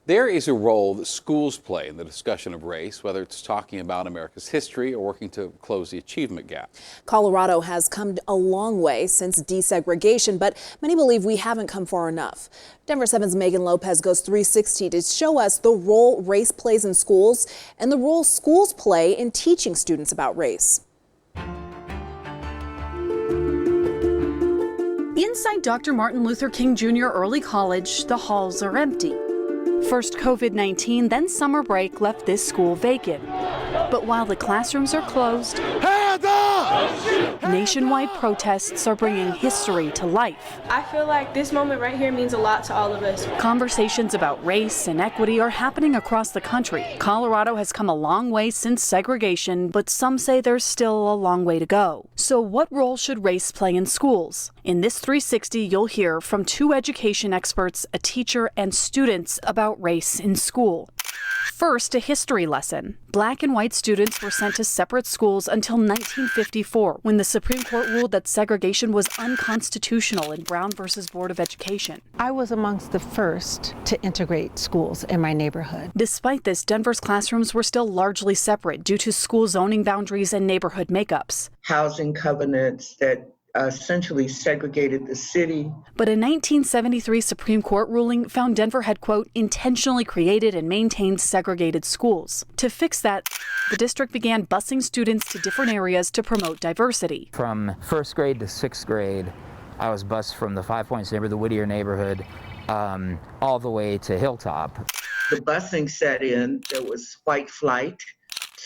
There is a role that schools play in the discussion of race, whether it's talking about America's history or working to close the achievement gap. Colorado has come a long way since desegregation, but many believe we haven't come far enough. Denver 7's Megan Lopez goes 360 to show us the role race plays in schools and the role schools play in teaching students about race. Inside Dr. Martin Luther King Jr. Early College, the halls are empty. First COVID-19, then summer break left this school vacant. But while the classrooms are closed, nationwide protests are bringing history to life. I feel like this moment right here means a lot to all of us. Conversations about race and equity are happening across the country. Colorado has come a long way since segregation, but some say there's still a long way to go. So what role should race play in schools? In this 360, you'll hear from two education experts, a teacher, and students about race in school. First, a history lesson. Black and white students were sent to separate schools until 1954, when the Supreme Court ruled that segregation was unconstitutional in Brown versus Board of Education. I was amongst the first to integrate schools in my neighborhood. Despite this, Denver's classrooms were still largely separate due to school zoning boundaries and neighborhood makeups. Housing covenants that essentially segregated the city. But a 1973 Supreme Court ruling found Denver had, quote, intentionally created and maintained segregated schools. To fix that, the district began busing students to different areas to promote diversity. From first grade to sixth grade, I was bused from the Five Points neighborhood, the Whittier neighborhood, all the way to Hilltop. The busing set in, there was white flight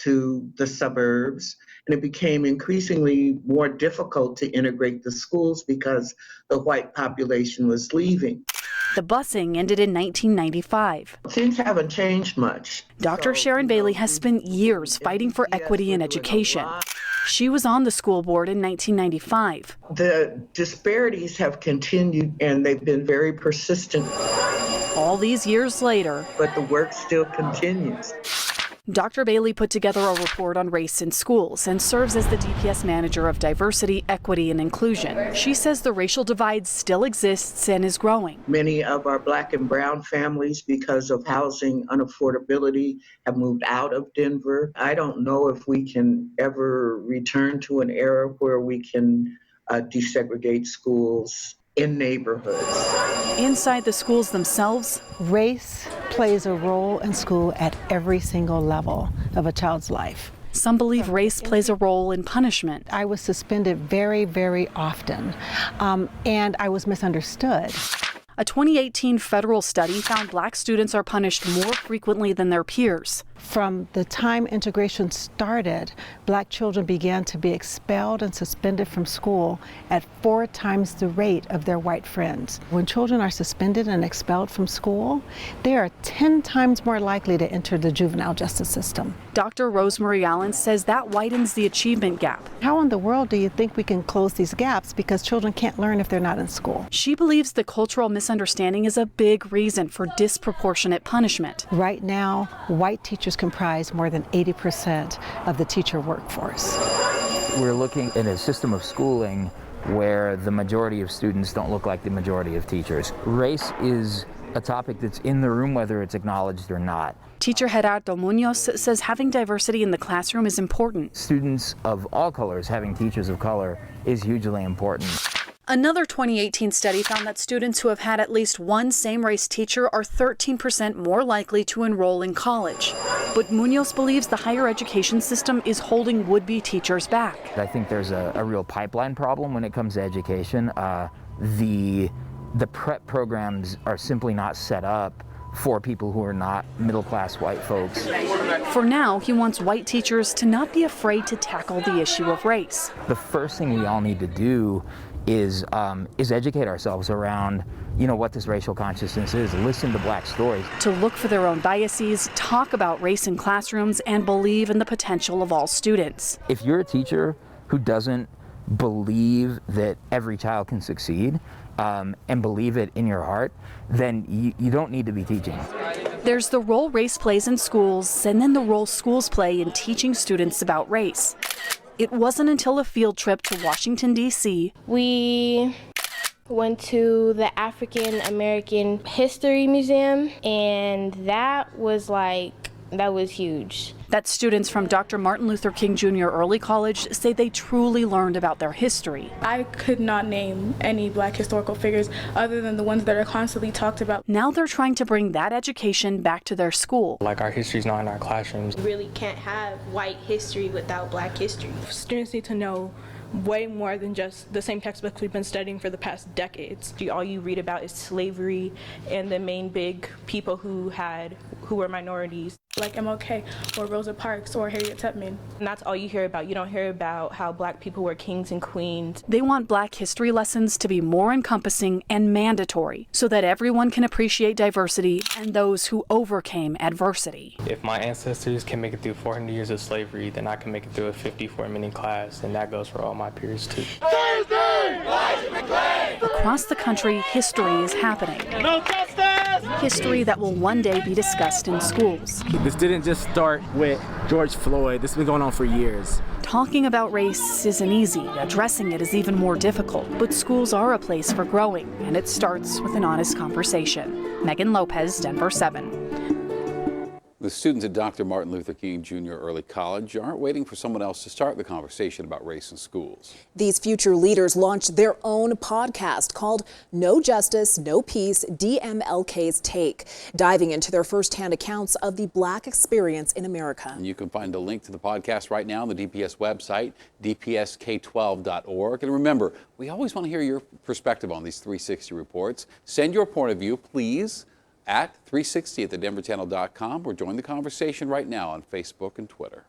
to the suburbs, and it became increasingly more difficult to integrate the schools because the white population was leaving. The busing ended in 1995. Things haven't changed much. Dr. Sharon Bailey has spent years fighting for equity in education. She was on the school board in 1995. The disparities have continued, and they've been very persistent. All these years later, but the work still continues. Dr. Bailey put together a report on race in schools and serves as the DPS manager of diversity, equity, and inclusion. She says the racial divide still exists and is growing. Many of our Black and brown families, because of housing unaffordability, have moved out of Denver. I don't know if we can ever return to an era where we can desegregate schools in neighborhoods. Inside the schools themselves, race plays a role in school at every single level of a child's life. Some believe race plays a role in punishment. I was suspended very, very often, and I was misunderstood. A 2018 federal study found Black students are punished more frequently than their peers. From the time integration started, Black children began to be expelled and suspended from school at 4 times the rate of their white friends. When children are suspended and expelled from school, they are 10 times more likely to enter the juvenile justice system. Dr. Rosemary Allen says that widens the achievement gap. How in the world do you think we can close these gaps because children can't learn if they're not in school? She believes the cultural misunderstanding is a big reason for disproportionate punishment. Right now, white teachers comprise more than 80% of the teacher workforce. We're looking at a system of schooling where the majority of students don't look like the majority of teachers. Race is a topic that's in the room whether it's acknowledged or not. Teacher Gerardo Munoz says having diversity in the classroom is important. Students of all colors having teachers of color is hugely important. Another 2018 study found that students who have had at least one same-race teacher are 13% more likely to enroll in college. But Munoz believes the higher education system is holding would-be teachers back. I think there's a real pipeline problem when it comes to education. The prep programs are simply not set up for people who are not middle-class white folks. For now, he wants white teachers to not be afraid to tackle the issue of race. The first thing we all need to do is educate ourselves around, what this racial consciousness is. Listen to Black stories. To look for their own biases, talk about race in classrooms, and believe in the potential of all students. If you're a teacher who doesn't believe that every child can succeed, and believe it in your heart, then you don't need to be teaching. There's the role race plays in schools, and then the role schools play in teaching students about race. It wasn't until a field trip to Washington, D.C. We Went to the African American History Museum, and that was huge. That students from Dr. Martin Luther King Jr. Early College say they truly learned about their history. I could not name any Black historical figures other than the ones that are constantly talked about. Now they're trying to bring that education back to their school. Like, our history's not in our classrooms. You really can't have white history without Black history. Students need to know way more than just the same textbooks we've been studying for the past decades. All you read about is slavery and the main big people who were minorities. Like MLK or Rosa Parks or Harriet Tubman. And that's all you hear about. You don't hear about how Black people were kings and queens. They want Black history lessons to be more encompassing and mandatory so that everyone can appreciate diversity and those who overcame adversity. If my ancestors can make it through 400 years of slavery, then I can make it through a 54-minute class, and that goes for all my peers too. Across the country, history is happening. No justice! History that will one day be discussed in schools. This didn't just start with George Floyd. This has been going on for years. Talking about race isn't easy. Addressing it is even more difficult. But schools are a place for growing, and it starts with an honest conversation. Megan Lopez, Denver 7. The students at Dr. Martin Luther King Jr. Early College aren't waiting for someone else to start the conversation about race in schools. These future leaders launched their own podcast called No Justice, No Peace, DMLK's Take, diving into their firsthand accounts of the Black experience in America. And you can find a link to the podcast right now on the DPS website, dpsk12.org. And remember, we always want to hear your perspective on these 360 reports. Send your point of view, please, at 360 at thedenverchannel.com or join the conversation right now on Facebook and Twitter.